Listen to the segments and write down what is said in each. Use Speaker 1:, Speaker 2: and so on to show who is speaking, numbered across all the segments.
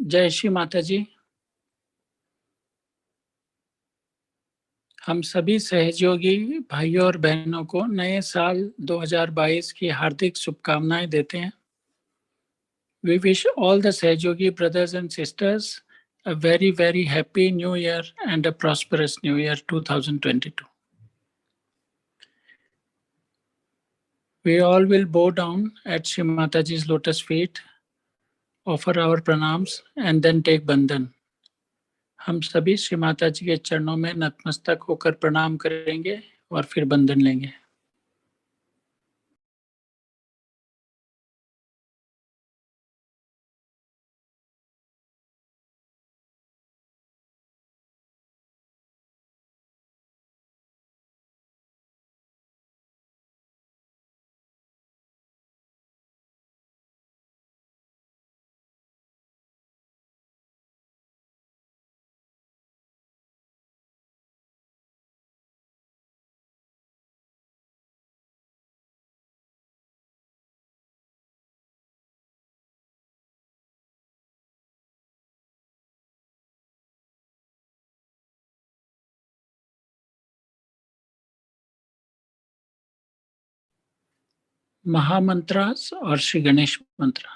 Speaker 1: जय श्री माता जी। हम सभी सहयोगी भाइयों और बहनों को नए साल 2022 की हार्दिक शुभकामनाएं देते हैं। We wish all the Sahajogi brothers and sisters a very, very happy new year and a prosperous new year 2022. We all will bow down at Shri Mataji's lotus feet, offer our pranams and then take bandhan. हम सभी श्री माता जी के चरणों में नतमस्तक होकर प्रणाम करेंगे और फिर बंधन लेंगे। महामंत्र और श्री गणेश मंत्र।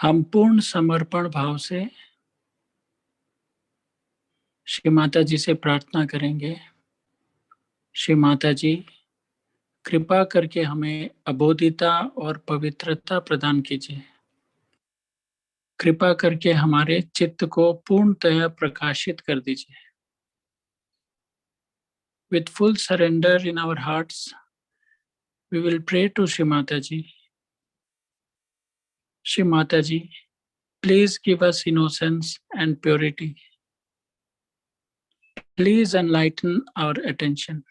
Speaker 1: हम पूर्ण समर्पण भाव से श्री माता जी से प्रार्थना करेंगे। श्री माता जी, कृपा करके हमें अबोधिता और पवित्रता प्रदान कीजिए। कृपा करके हमारे चित्त को पूर्णतः प्रकाशित कर दीजिए। With full surrender in our hearts, we will pray to Shri Mata Ji. Shri Mata Ji, please give us innocence and purity. Please enlighten our attention.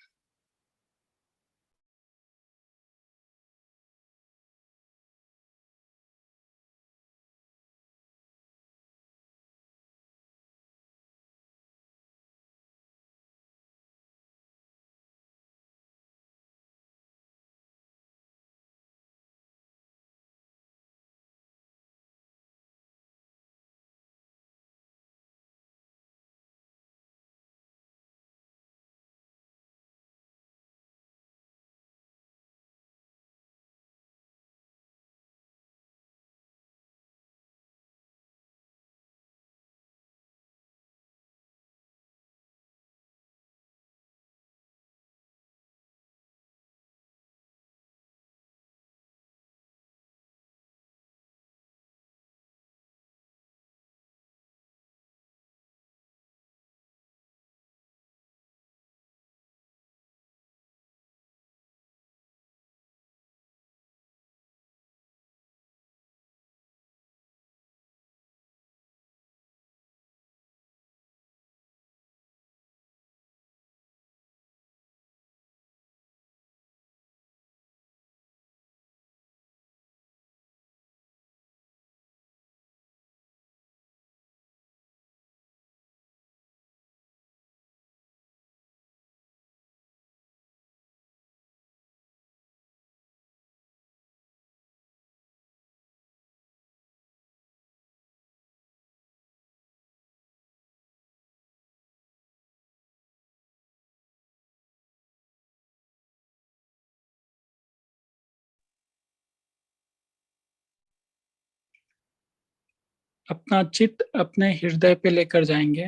Speaker 1: अपना चित्त अपने हृदय पे लेकर जाएंगे।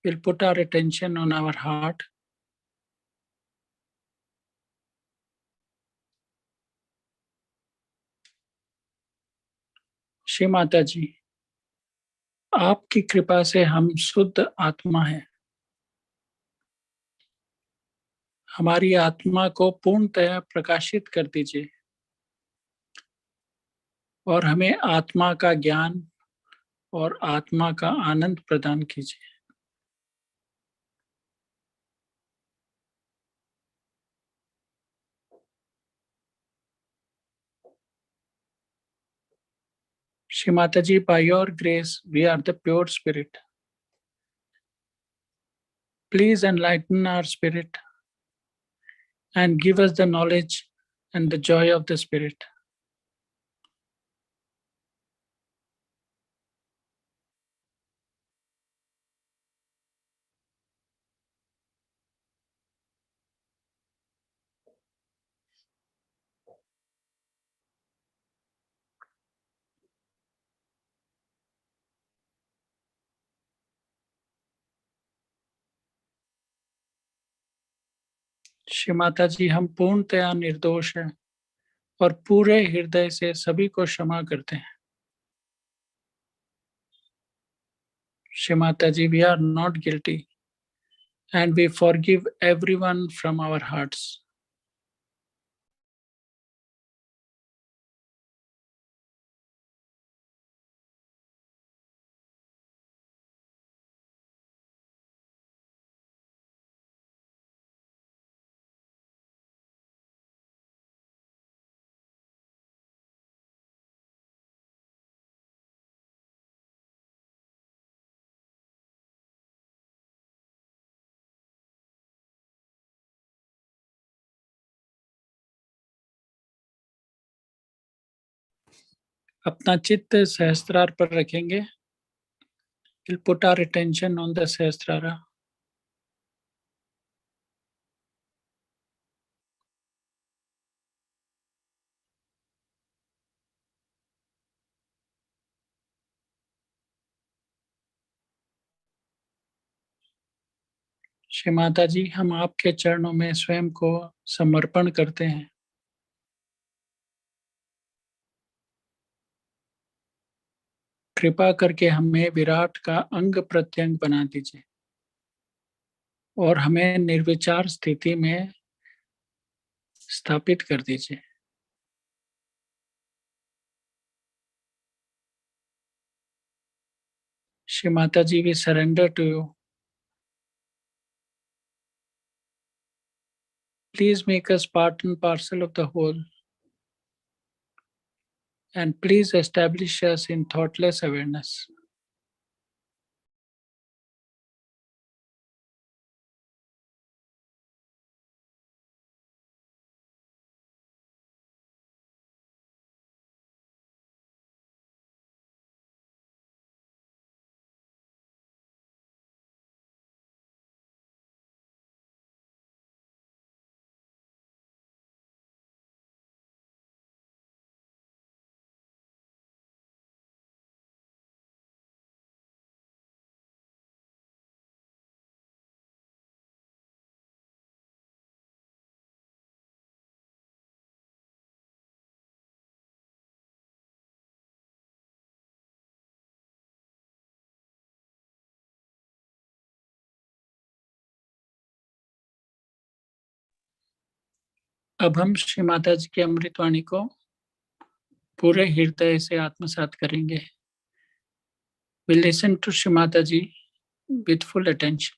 Speaker 1: We'll put our attention on our heart. Shri Mata जी, आपकी कृपा से हम शुद्ध आत्मा हैं। हमारी आत्मा को पूर्णतः प्रकाशित कर दीजिए और हमें आत्मा का ज्ञान और आत्मा का आनंद प्रदान कीजिए। Shri Mataji, by your grace, we are the pure spirit. Please enlighten our spirit and give us the knowledge and the joy of the spirit. Shri Mata जी, हम पूर्णतया निर्दोष हैं और पूरे हृदय से सभी को क्षमा करते हैं। श्री माता जी, we are not guilty and we forgive everyone from our hearts. अपना चित्त सहस्त्रार पर रखेंगे। We'll put our attention on the सहस्त्रारा। Shri Mata जी, हम आपके चरणों में स्वयं को समर्पण करते हैं। कृपा करके हमें विराट का अंग प्रत्यंग बना दीजिए और हमें निर्विचार स्थिति में स्थापित कर दीजिए। श्री माता जी, we surrender to you. Please make us part and parcel of the whole, and please establish us in thoughtless awareness. अब हम श्री माता जी की अमृतवाणी को पूरे हृदय से आत्मसात करेंगे। We listen to Shri Mata Ji with full attention.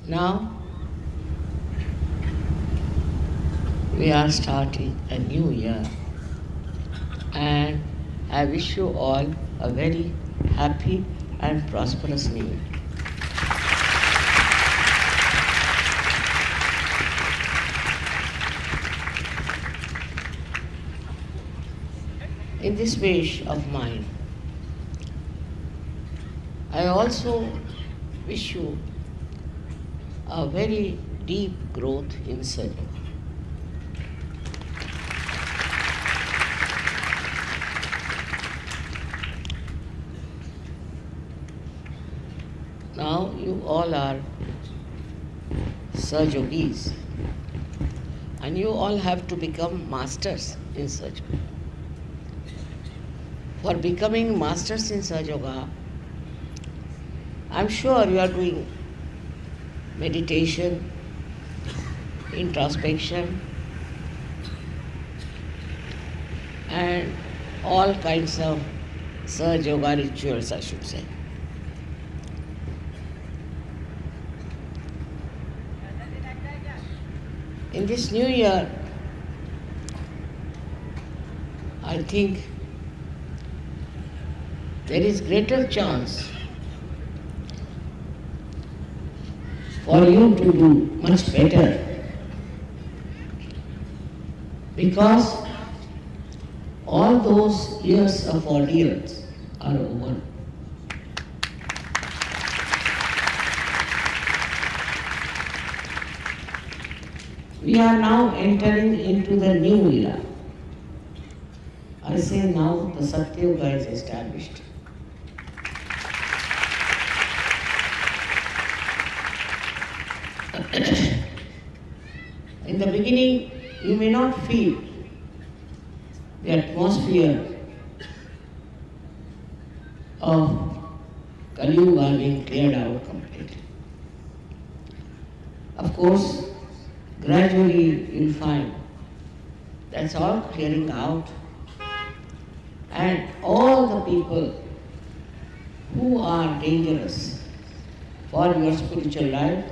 Speaker 2: Now we are starting a new year, and I wish you all a very happy and prosperous new year. In this wish of mine, I also wish you a very deep growth in service. Now you all are Sahajogis, and you all have to become masters in Sahaja. For becoming masters in Sahaja, I'm sure you are doing meditation, introspection, and all kinds of Sahaja Yoga rituals, I should say. In this new year, I think there is greater chance for you to do much better, because all those years of ordeals are over. We are now entering into the new era. I say now the Satya Yuga is established. In the beginning, you may not feel the atmosphere of Kalwa being cleared out completely. Of course, gradually you'll find that's all clearing out, and all the people who are dangerous for your spiritual life,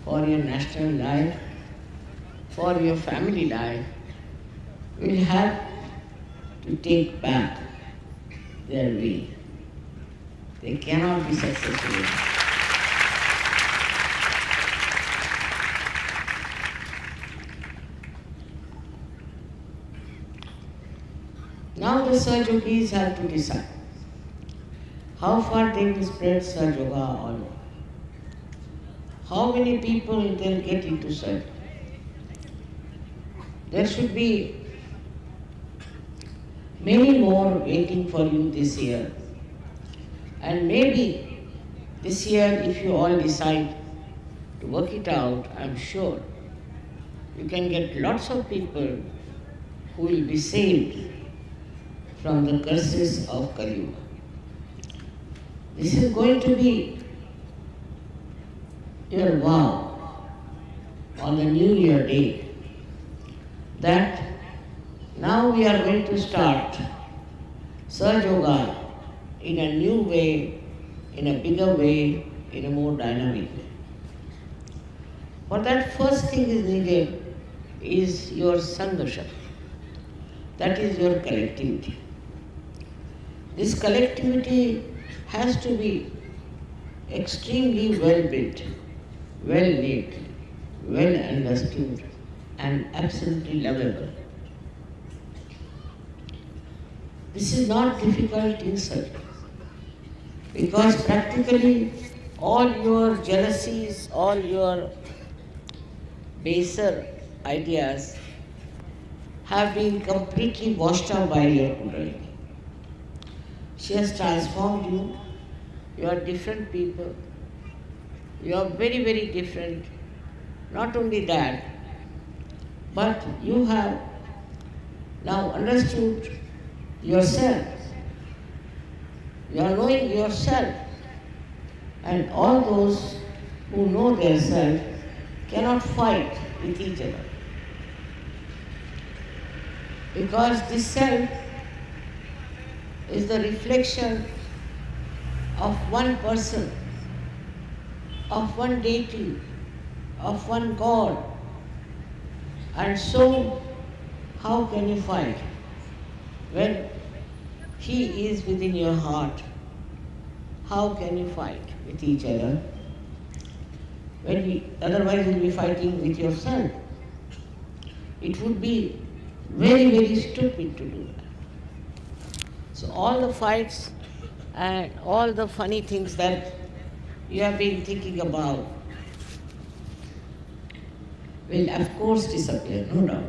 Speaker 2: for your national life, for your family life, will have to take back their way. They cannot be successful. Now the Sahajogis have to decide how far they will spread Sahaja Yoga all over. How many people they'll get into Sahaja. There should be many more waiting for you this year. And maybe this year, if you all decide to work it out, I'm sure you can get lots of people who will be saved from the curses of Kalwa. This is going to be your vow on the New Year day that now we are going to start Sahaja in a new way, in a bigger way, in a more dynamic way. For that, first thing is needed is your Sangasha. That is your collectivity. This collectivity has to be extremely well built, well knit, well understood, and absolutely lovable. This is not difficult in search, because practically all your jealousies, all your baser ideas have been completely washed out by your Kundalini. She has transformed you. You are different people. You are very, very different. Not only that, but you have now understood yourself. You are knowing yourself. And all those who know their self cannot fight with each other. Because this self is the reflection of one person, of one deity, of one God. And so, how can you fight when He is within your heart? How can you fight with each other? Otherwise you'll be fighting with yourself. It would be very, very stupid to do that. So all the fights and all the funny things that you have been thinking about will of course disappear, no doubt.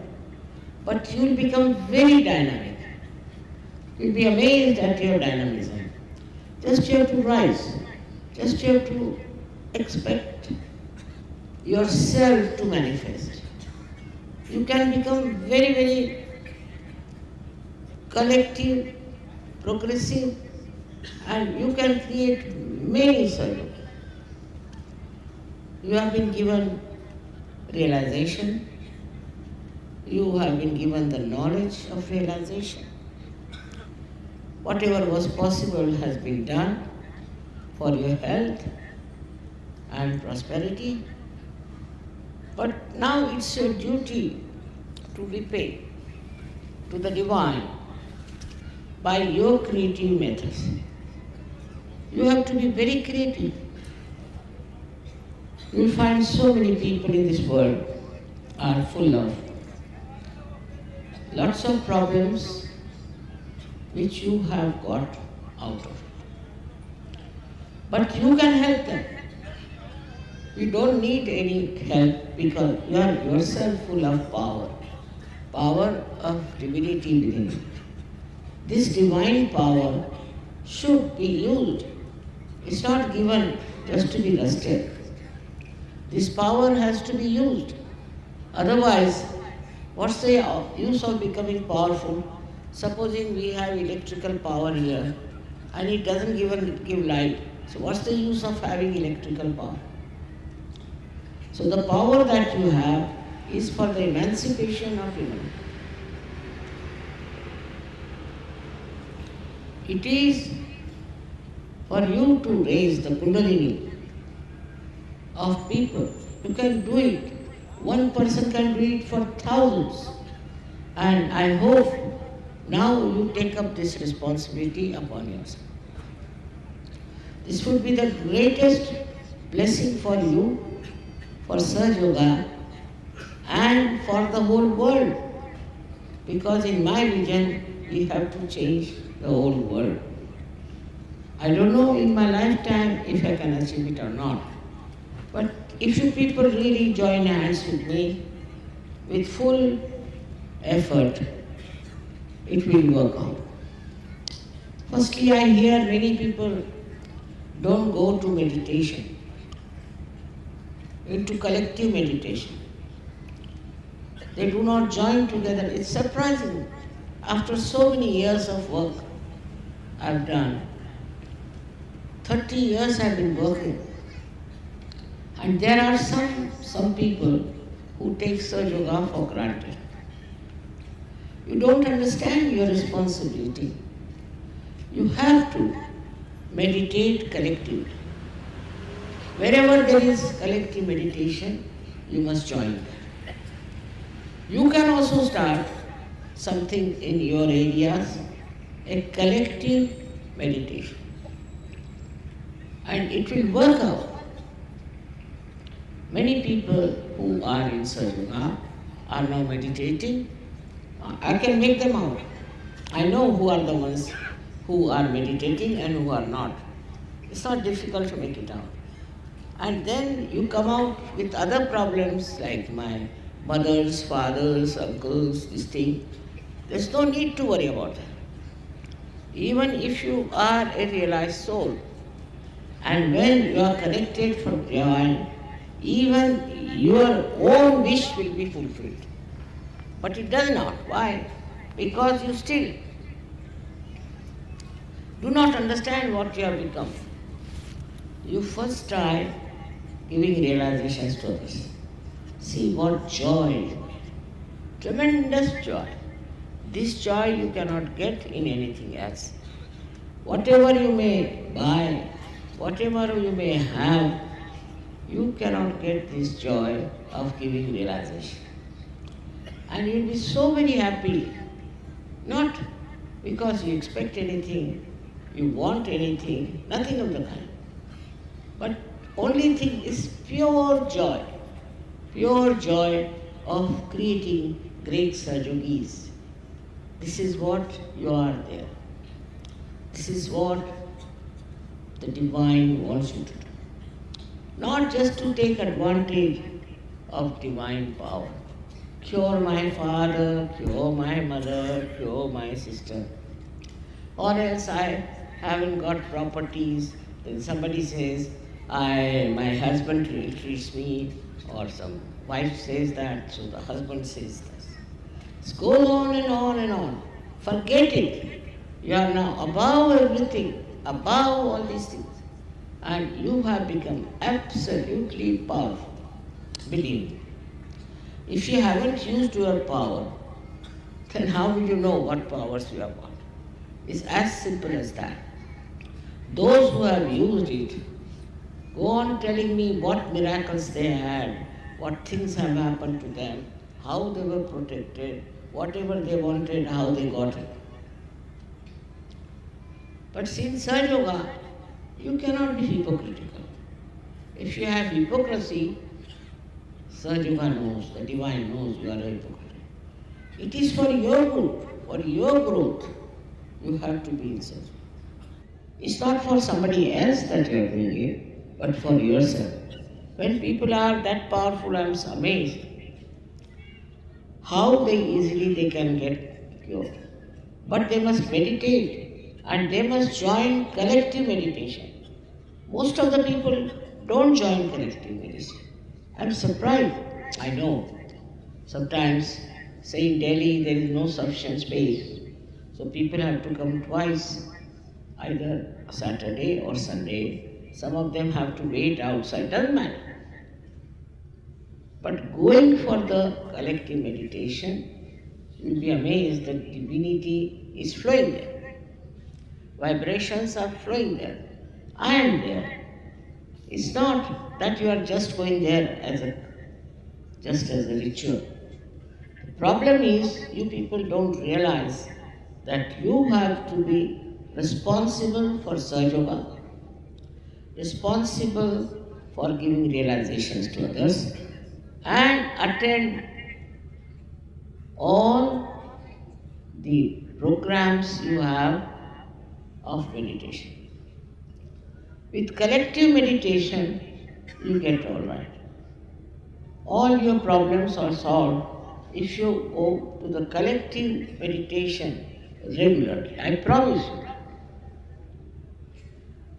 Speaker 2: But you will become very dynamic. You'll be amazed at your dynamism. Just you have to rise. Just you have to expect yourself to manifest. You can become very, very collective, progressive, and you can create many solutions. You have been given realization. You have been given the knowledge of realization. Whatever was possible has been done for your health and prosperity. But now it's your duty to repay to the divine by your creative methods. You have to be very creative. You'll find so many people in this world are full of lots of problems which you have got out of. But you can help them. You don't need any help because you are yourself full of power of divinity within you. This divine power should be used. It's not given just to be lusted. This power has to be used. Otherwise, what's the use of becoming powerful? Supposing we have electrical power here and it doesn't give light. So what's the use of having electrical power? So the power that you have is for the emancipation of humanity. It is for you to raise the Kundalini of people. You can do it. One person can do it for thousands. And I hope now you take up this responsibility upon yourself. This would be the greatest blessing for you, for Sahaja Yoga, and for the whole world. Because in my vision, we have to change the whole world. I don't know in my lifetime if I can achieve it or not. But if you people really join hands with me, with full effort, it will work out. Firstly, I hear many people don't go to meditation, into collective meditation. They do not join together. It's surprising. After so many years of work I've done, 30 years I've been working, and there are some people who take Sahaja Yoga for granted. You don't understand your responsibility. You have to meditate collectively. Wherever there is collective meditation, you must join. You can also start something in your areas, a collective meditation. And it will work out. Many people who are in Sahaja Yoga are now meditating. I can make them out. I know who are the ones who are meditating and who are not. It's not difficult to make it out. And then you come out with other problems like my mothers, fathers, uncles, this thing. There's no need to worry about that. Even if you are a realized soul, and when you are connected from divine, even your own wish will be fulfilled. But it does not. Why? Because you still do not understand what you have become. You first try giving realizations to others. See what joy, tremendous joy. This joy you cannot get in anything else. Whatever you may buy, whatever you may have, you cannot get this joy of giving realization. And you'll be so very happy, not because you expect anything, you want anything, nothing of the kind. But only thing is pure joy of creating great Sahajogis. This is what you are there. This is what the divine wants you to do. Not just to take advantage of divine power. Cure my father, cure my mother, cure my sister. Or else I haven't got properties. Then somebody says, my husband treats me, or some wife says that, so the husband says this. It goes on and on and on. Forget it. You are now above everything, above all these things. And you have become absolutely powerful. Believe me. If you haven't used your power, then how will you know what powers you have got? It's as simple as that. Those who have used it, go on telling me what miracles they had, what things have happened to them, how they were protected, whatever they wanted, how they got it. But since Sahaja Yoga, you cannot be hypocritical. If you have hypocrisy, Sahaja Yoga knows, the divine knows you are a hypocrite. It is for your good, for your growth, you have to be in Sahaja Yoga. It's not for somebody else that you are doing it, but for yourself. When people are that powerful, I am amazed how easily they can get cured. But they must meditate and they must join collective meditation. Most of the people don't join collective meditation. I'm surprised. I know. Sometimes, say in Delhi, there is no sufficient space. So people have to come twice, either Saturday or Sunday. Some of them have to wait outside, doesn't matter. But going for the collective meditation, you'll be amazed that divinity is flowing there. Vibrations are flowing there. I am there. It's not that you are just going there just as a ritual. The problem is you people don't realize that you have to be responsible for Sahaja Yoga, responsible for giving realizations to others, and attend all the programs you have of meditation. With collective meditation, you get all right. All your problems are solved if you go to the collective meditation regularly. I promise you.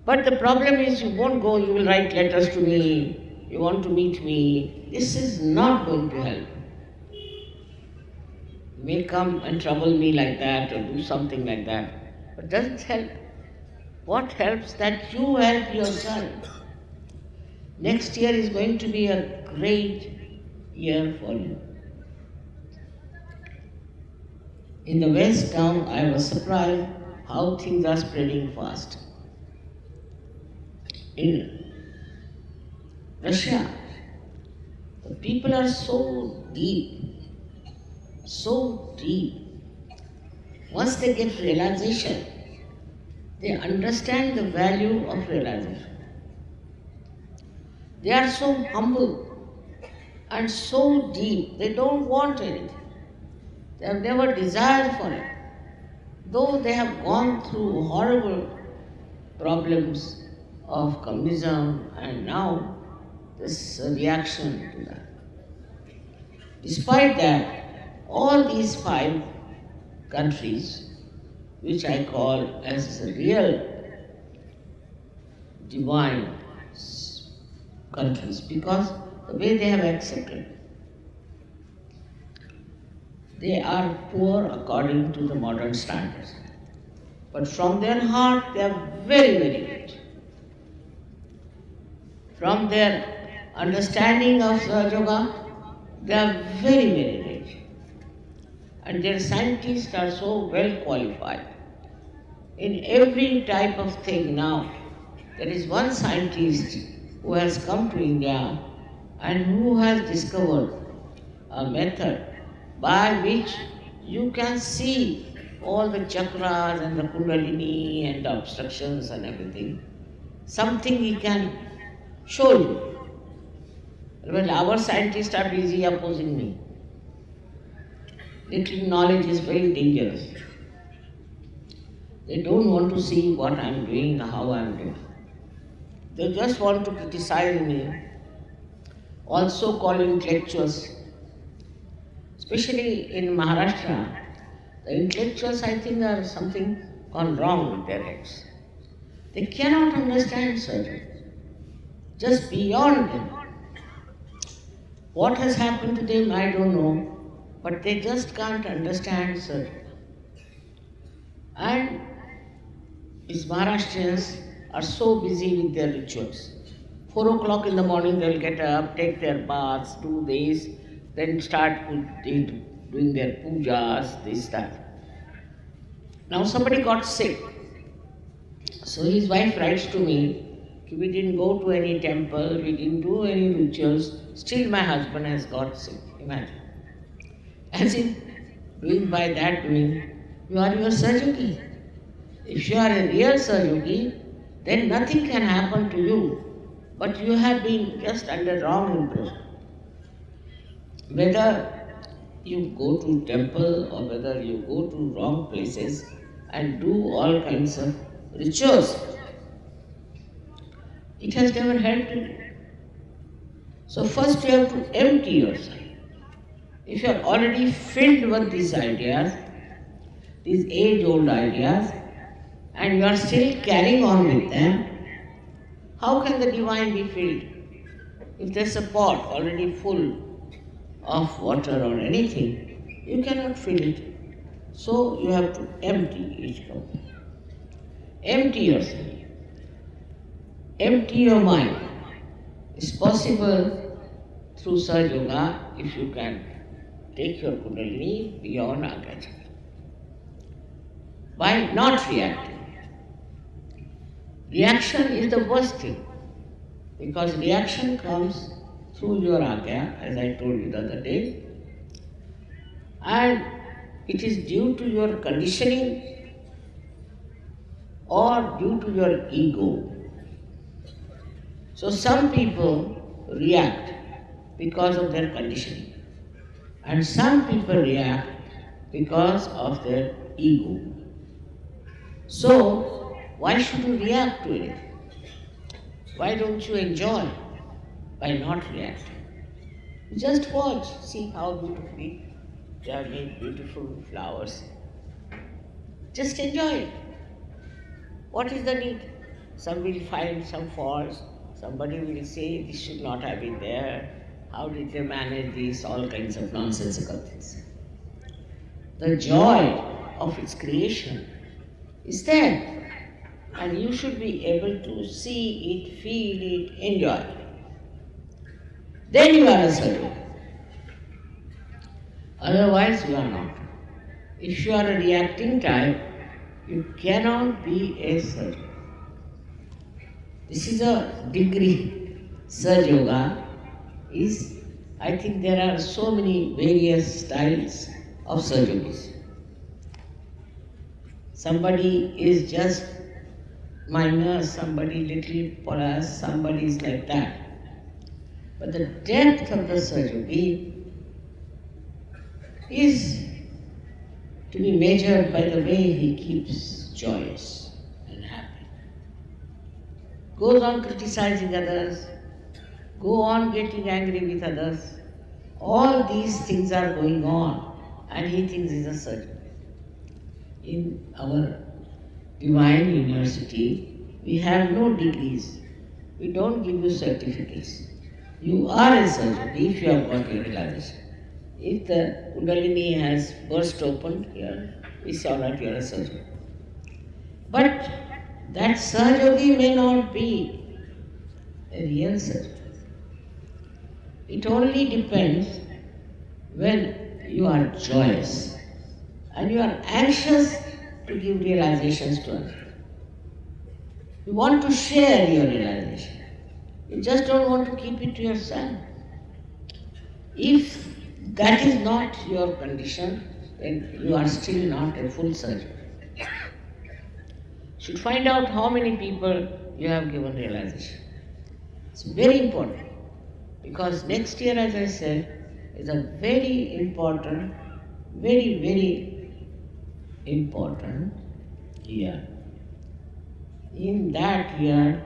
Speaker 2: But the problem is you won't go, you will write letters to me, you want to meet me. This is not going to help. You may come and trouble me like that or do something like that, but doesn't help. What helps that you help yourself. Next year is going to be a great year for you. In the West now, I was surprised how things are spreading fast. In Russia, the people are so deep, so deep. Once they get realization, they understand the value of realization. They are so humble and so deep, they don't want anything. They have never desired for it. Though they have gone through horrible problems of communism and now this reaction to that. Despite that, all these 5 countries, which I call as real divine countries, because the way they have accepted, they are poor according to the modern standards. But from their heart, they are very, very rich. From their understanding of Sahaja Yoga, they are very, very rich. And their scientists are so well qualified. In every type of thing now, there is one scientist who has come to India and who has discovered a method by which you can see all the chakras and the kundalini and the obstructions and everything. Something he can show you. Well, our scientists are busy opposing me. Little knowledge is very dangerous. They don't want to see what I am doing, how I am doing. They just want to criticize me, also calling intellectuals. Especially in Maharashtra, the intellectuals, I think, are something gone wrong with their heads. They cannot understand surgery. Just beyond them. What has happened to them, I don't know, but they just can't understand surgery. And these Maharashtrians are so busy with their rituals. 4 o'clock in the morning they'll get up, take their baths, do this, then start doing their pujas, this, that. Now somebody got sick. So his wife writes to me, we didn't go to any temple, we didn't do any rituals, still my husband has got sick. Imagine. As if doing by that doing, you are your Sahaja. If you are a real Sahaja, then nothing can happen to you, but you have been just under wrong impression. Whether you go to temple or whether you go to wrong places and do all kinds of rituals, it has never helped you. So first you have to empty yourself. If you are already filled with these ideas, these age-old ideas, and you are still carrying on with them, how can the divine be filled? If there's a pot already full of water or anything, you cannot fill it. So you have to empty each cup. Empty yourself. Empty your mind. It's possible through Sahaja Yoga if you can take your kundalini beyond Agya. By not reacting. Reaction is the worst thing, because reaction comes through your Agya, as I told you the other day, and it is due to your conditioning or due to your ego. So some people react because of their conditioning, and some people react because of their ego. So why should you react to it? Why don't you enjoy by not reacting? Just watch, see how beautifully They have made beautiful flowers. Just enjoy it. What is the need? Some will find some faults. Somebody will say this should not have been there. How did they manage this? All kinds of nonsensical things. The joy of its creation is there. And you should be able to see it, feel it, enjoy it. Then you are a sadhu. Otherwise, you are not. If you are a reacting type, you cannot be a sadhu. This is a degree. Sahaja Yoga is, I think there are so many various styles of Sahaja Yogis. Somebody is just minor, somebody little plus, somebody is like that. But the depth of the Sahaja Yogi is to be measured by the way he keeps joyous and happy. Goes on criticizing others, go on getting angry with others. All these things are going on and he thinks he's a sadhu. In our divine university, we have no degrees. We don't give you certificates. You are a sadhu if you have got your realization. If the Kundalini has burst open here, we saw that you are a sadhu. But that Sahaja Yogi may not be a real sadhu. It only depends when you are joyous and you are anxious to give realizations to others. You want to share your realization. You just don't want to keep it to yourself. If that is not your condition, then you are still not a full sadhu. You should find out how many people you have given realization. It's very important because next year, as I said, is a very important, very important year. In that year,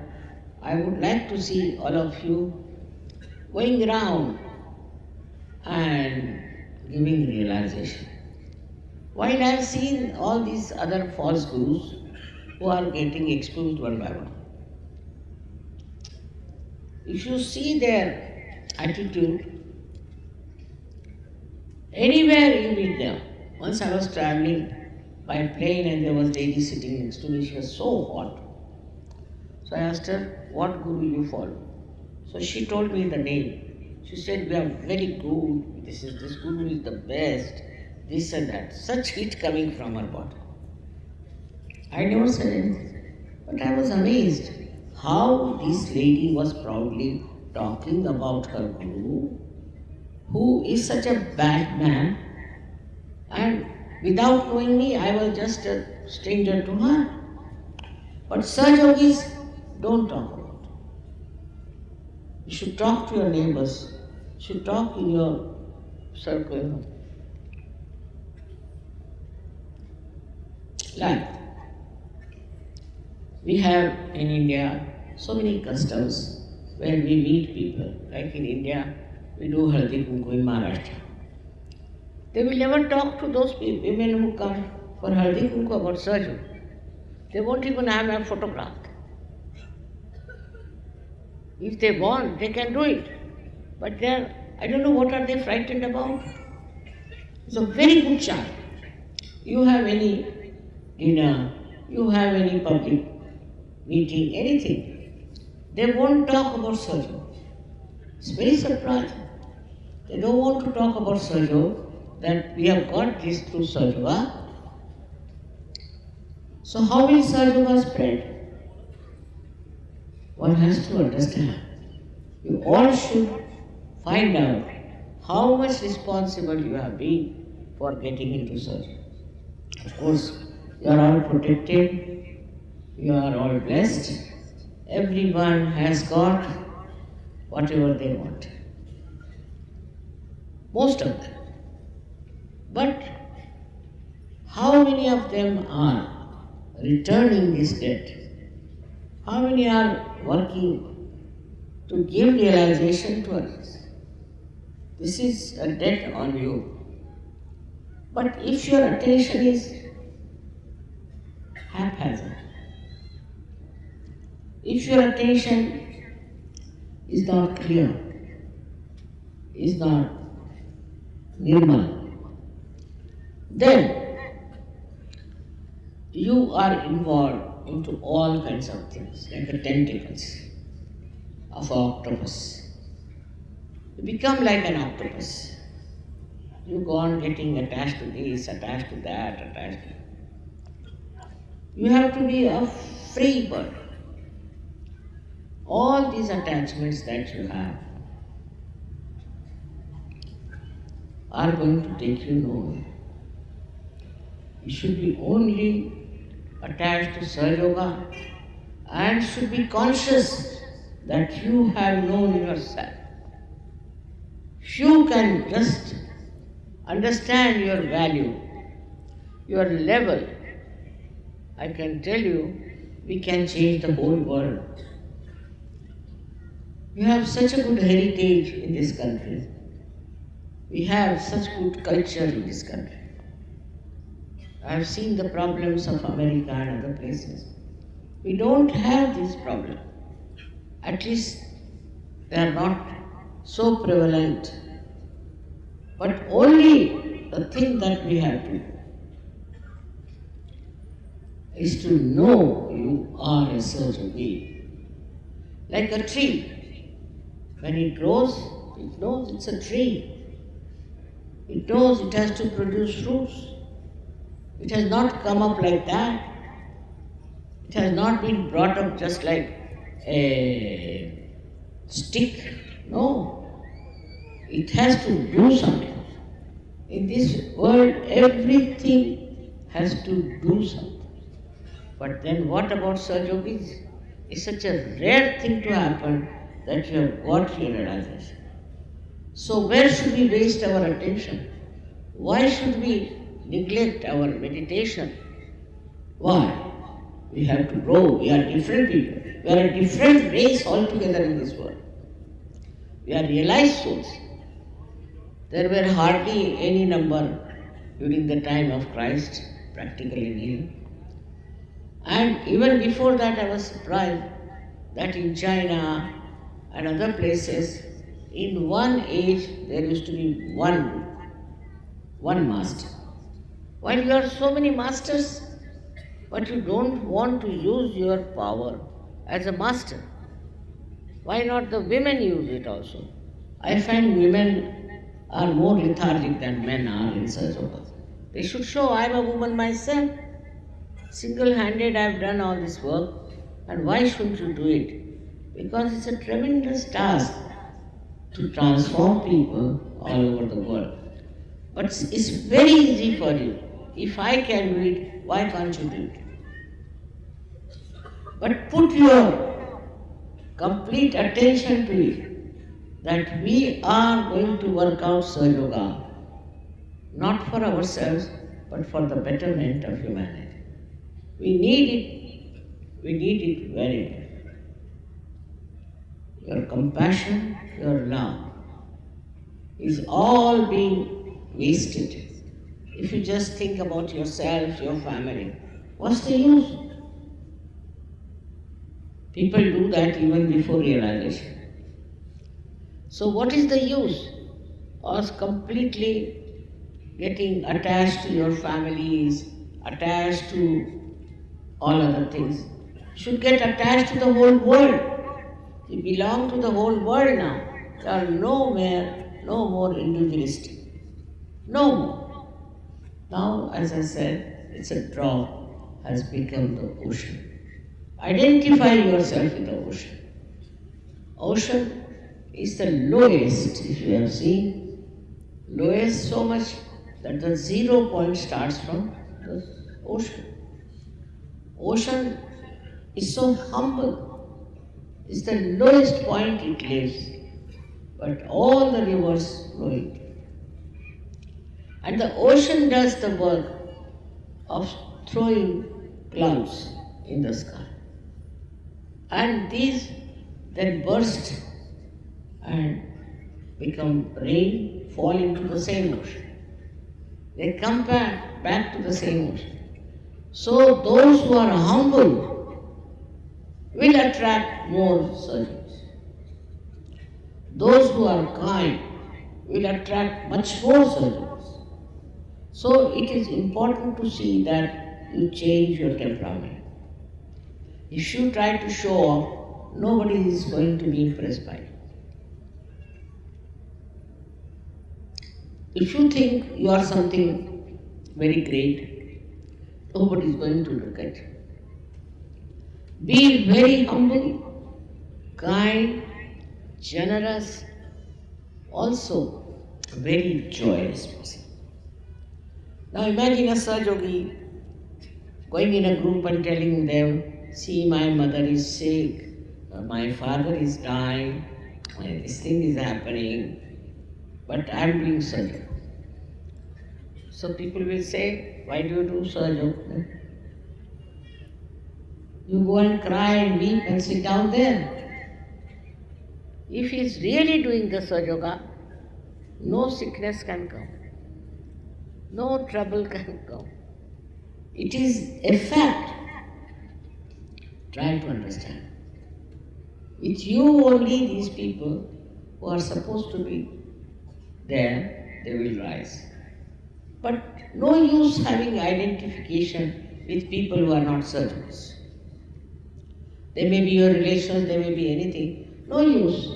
Speaker 2: I would like to see all of you going around and giving realization. While I have seen all these other false gurus who are getting exposed one by one, if you see their attitude, anywhere you meet them. Once I was traveling by plane and there was a lady sitting next to me, she was so hot. So I asked her, what guru you follow? So she told me the name. She said, we are very good, this guru is the best, this and that. Such heat coming from her body. I never said anything, but I was amazed how this lady was proudly talking about her guru, who is such a bad man, and without knowing me, I was just a stranger to her. But Sahaja Yogis don't talk about it. You should talk to your neighbors, you should talk in your circle. Like, we have in India so many customs where we meet people. Like in India, we do Haldi Kunku in Maharashtra. They will never talk to those women who come for Haldi Kunku about Sahaja. They won't even have a photograph. If they want, they can do it. But I don't know what are they frightened about. It's a very good child. You have any dinner, you have any public meeting, anything, they won't talk about Sahaja. It's very surprising. They don't want to talk about Sahaja, that we have got this through Sahaja. So how will Sahaja spread? One has to understand. You all should find out how much responsible you have been for getting into Sahaja. Of course, you are all protected, you are all blessed. Everyone has got whatever they want. Most of them. But how many of them are returning this debt? How many are working to give realization to others? This is a debt on you. But if your attention is haphazard, if your attention is not clear, is not nirmal, then you are involved into all kinds of things, like the tentacles of an octopus. You become like an octopus. You go on getting attached to this, attached to that, attached to that. You have to be a free bird. All these attachments that you have are going to take you nowhere. You should be only attached to Sahaja Yoga and should be conscious that you have known yourself. If you can just understand your value, your level, I can tell you, we can change the whole world. We have such a good heritage in this country. We have such good culture in this country. I have seen the problems of America and other places. We don't have this problem. At least they are not so prevalent. But only the thing that we have to do is to know you are a certain being. Like a tree. When it grows, it knows it's a tree. It knows it has to produce fruits. It has not come up like that. It has not been brought up just like a stick. No. It has to do something. In this world, everything has to do something. But then what about Sahaja Yogis? It's such a rare thing to happen that you have got your realization. So where should we waste our attention? Why should we neglect our meditation? Why? We have to grow. We are different people. We are a different race altogether in this world. We are realized souls. There were hardly any number during the time of Christ, practically nil. And even before that, I was surprised that in China and other places, in one age there used to be one master. While you are so many masters, but you don't want to use your power as a master. Why not the women use it also? I find women are more lethargic than men are in Sahaja Yoga. They should show I am a woman myself. Single-handed I have done all this work, and why shouldn't you do it? Because it's a tremendous task to transform people all over the world. But it's very easy for you. If I can do it, why can't you do it? But put your complete attention to it, that we are going to work out Sahaja Yoga, not for ourselves, but for the betterment of humanity. We need it very much. Your compassion, your love is all being wasted. If you just think about yourself, your family, what's the use? People do that even before realization. So what is the use of completely getting attached to your families, attached to all other things? You should get attached to the whole world. You belong to the whole world now. You are no more individualistic. No more. Now, as I said, it's a drop has become the ocean. Identify yourself with the ocean. Ocean is the lowest, if you have seen, lowest so much that the 0 point starts from the ocean. Ocean is so humble. It's the lowest point it lives, but all the rivers flow it. And the ocean does the work of throwing clouds in the sky. And these then burst and become rain, fall into the same ocean. they come back to the same ocean. So those who are humble will attract more surgeons. Those who are kind will attract much more surgeons. So it is important to see that you change your temperament. If you try to show off, nobody is going to be impressed by you. If you think you are something very great, nobody is going to look at you. Be very humble, kind, generous, also very joyous person. Now imagine a Saj Yogi going in a group and telling them, see, my mother is sick, my father is dying, this thing is happening, but I am doing Saj. So people will say, why do you do Saj? You go and cry and weep and sit down there. If he is really doing the Saj Yoga, no sickness can come, no trouble can come. It is a fact. Try to understand. It's you only, these people who are supposed to be there, they will rise. But no use having identification with people who are not surgeons. They may be your relations, they may be anything. No use.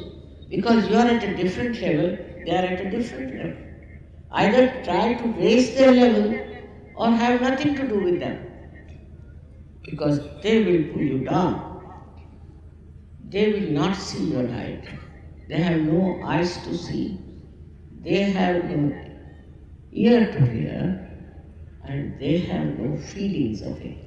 Speaker 2: Because you are at a different level, they are at a different level. Either try to raise their level or have nothing to do with them. Because they will pull you down. They will not see your height. They have no eyes to see. They have no ear to hear. And they have no feelings of it.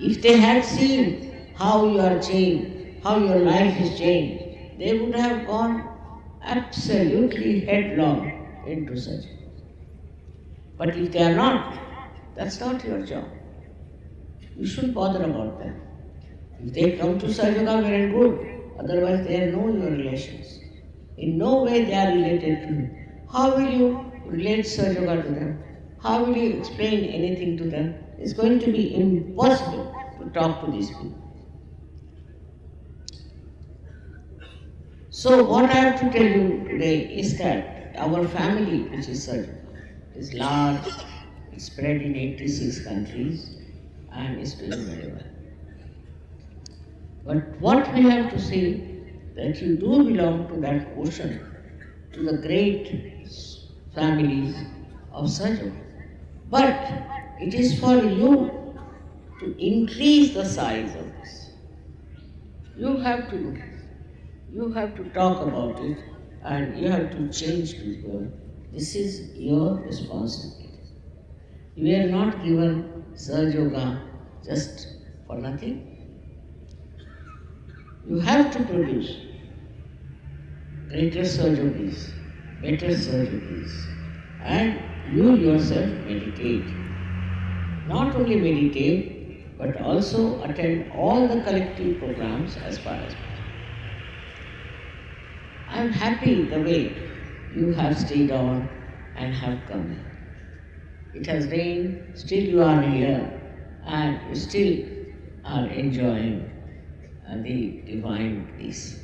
Speaker 2: If they had seen how you are changed, how your life is changed, they would have gone absolutely headlong into such. But if they are not, that's not your job. You shouldn't bother about them. If they come to Saj Yoga, well and good. Otherwise, they know your relations. In no way they are related to you. How will you relate Saj Yoga to them? How will you explain anything to them? It's going to be impossible to talk to these people. So what I have to tell you today is that our family, which is Saj Yoga, is large, it's spread in 86 countries, and is doing very well. But what we have to say, that you do belong to that ocean, to the great families of Saj Yoga. But it is for you to increase the size of this. You have to talk about it, and you have to change people. This is your responsibility. You are not given Saj Yoga just for nothing. You have to produce greater Saj Yogis, better Saj Yogis, and you yourself meditate. Not only meditate, but also attend all the collective programs as far as possible. I am happy the way you have stayed on and have come here. It has rained, still you are here, and you still are enjoying the divine peace.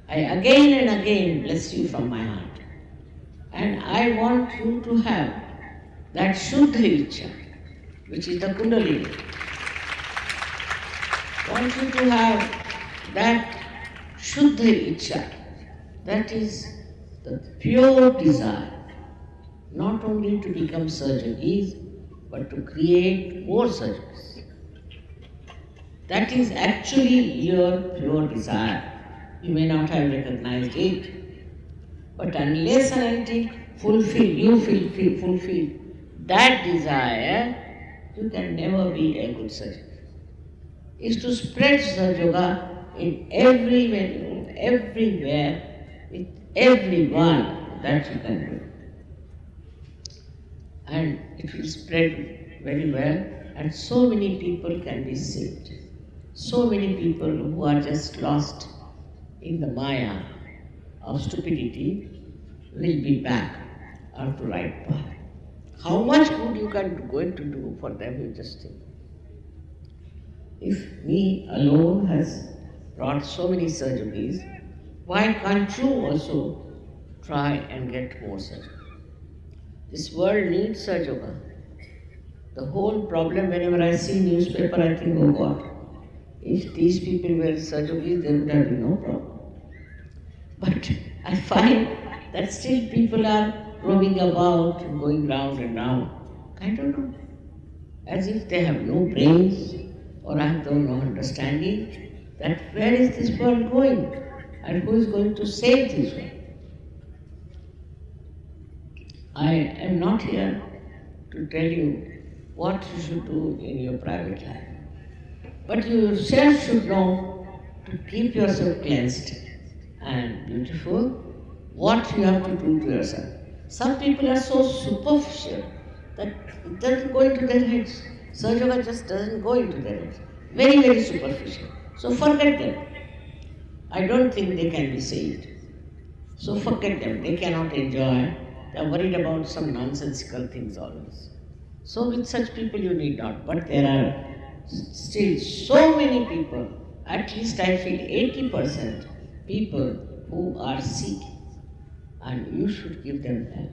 Speaker 2: I again and again bless you from my heart. And I want you to have that Shuddha Ichcha, which is the Kundalini. I want you to have that Shuddha Ichcha, that is the pure desire, not only to become surgeons, but to create more surgeons. That is actually your pure desire. You may not have recognized it, but unless and until you fulfill that desire, you can never be a good surgeon. Is to spread Saj Yoga in every venue, everywhere, with everyone that you can do. And it will spread very well, and so many people can be saved. So many people who are just lost in the maya of stupidity will be back on the right path. how much good you can going to do for them, you just think. If me alone has brought so many surgeries, why can't you also try and get more surgery? This world needs surgery. The whole problem, whenever I see newspaper, I think, oh God, if these people were surgeries, there would have been no problem. But I find that still people are roaming about, going round and round. I don't know, as if they have no brains or have no understanding that where is this world going and who is going to save this world. I am not here to tell you what you should do in your private life. But you yourself should know to keep yourself cleansed and beautiful, what you have to do to yourself. Some people are so superficial that it doesn't go into their heads. Surgery just doesn't go into their heads. Very, very superficial. So forget them. I don't think they can be saved. So forget them. They cannot enjoy. They are worried about some nonsensical things always. So with such people you need not. But there are still so many people, at least I feel 80% people who are sick, and you should give them help.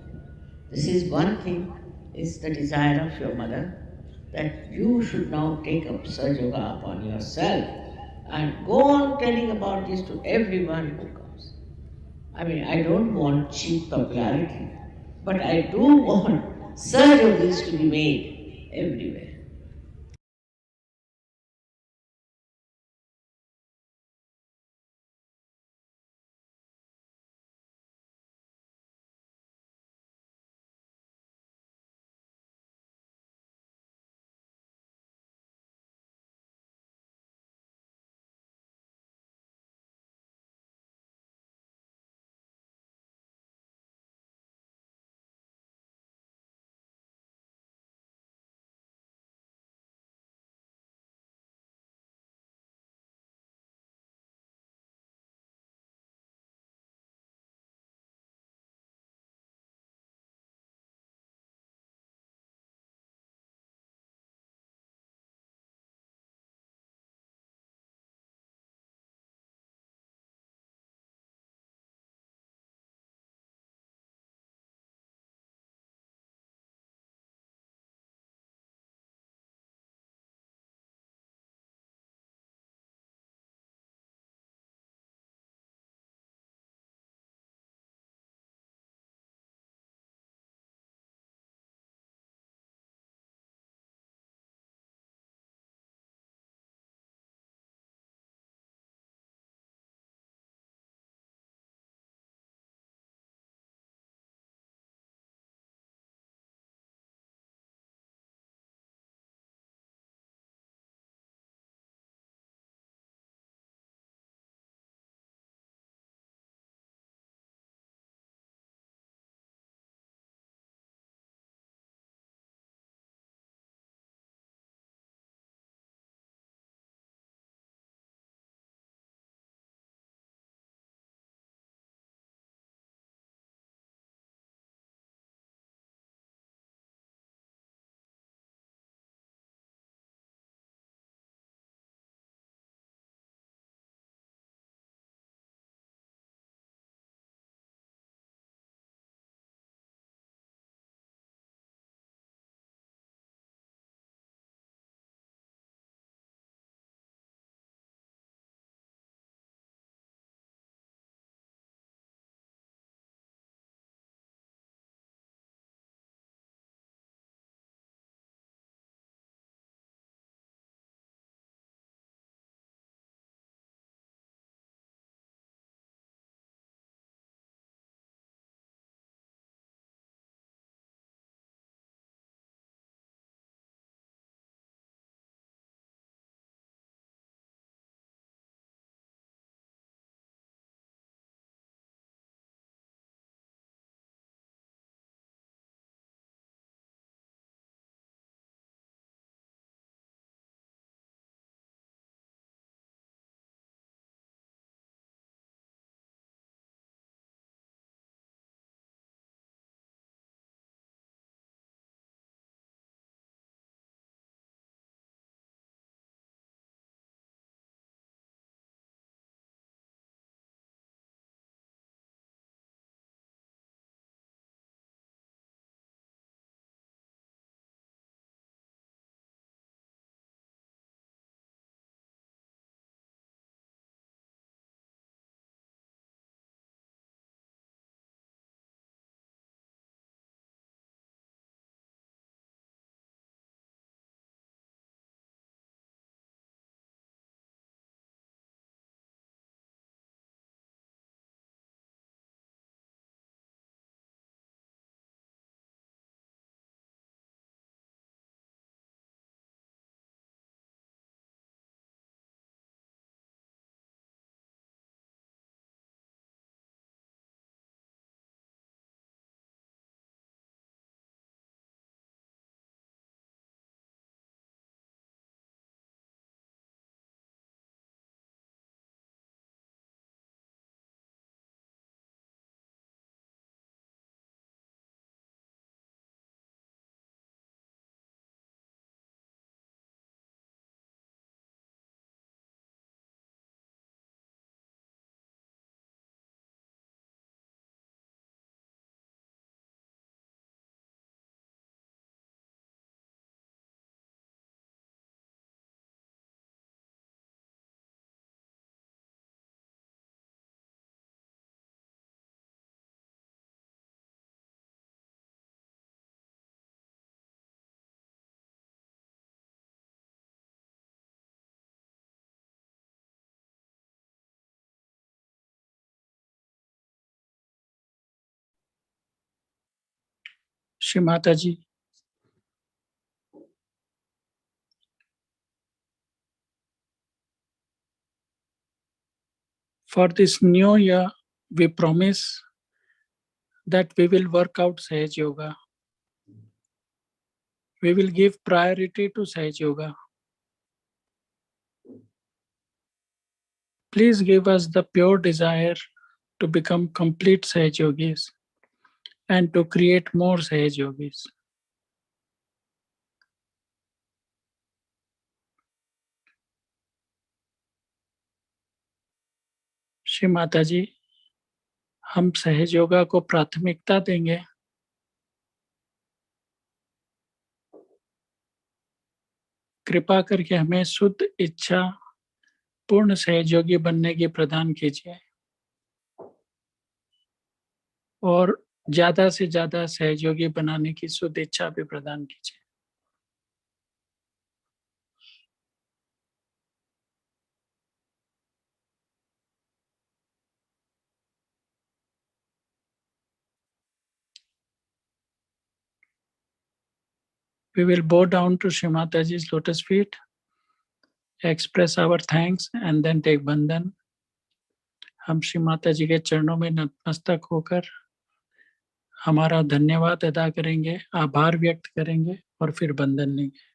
Speaker 2: This is one thing, is the desire of your mother, that you should now take up Sahaja upon yourself and go on telling about this to everyone who comes. I mean, I don't want cheap popularity, but I do want surgeries to be made everywhere.
Speaker 1: Shri Mata ji, for this new year, we promise that we will work out Sahaj Yoga. We will give priority to Sahaj Yoga. Please give us the pure desire to become complete Sahaj Yogis and to create more Sahaj Yogis. Shri Mata जी, हम सहज योगा को प्राथमिकता देंगे। कृपा करके हमें शुद्ध इच्छा पूर्ण सहयोगी बनने की प्रदान कीजिए और ज्यादा से ज्यादा सहयोगी बनाने की शुद्ध इच्छा भी प्रदान कीजिए। We will bow down to Shri Mataji's lotus feet, express our thanks and then take बंधन। हम श्री माता जी के चरणों में नतमस्तक होकर हमारा धन्यवाद अदा करेंगे, आभार व्यक्त करेंगे और फिर बंधन लेंगे।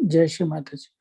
Speaker 1: जय श्री माता जी।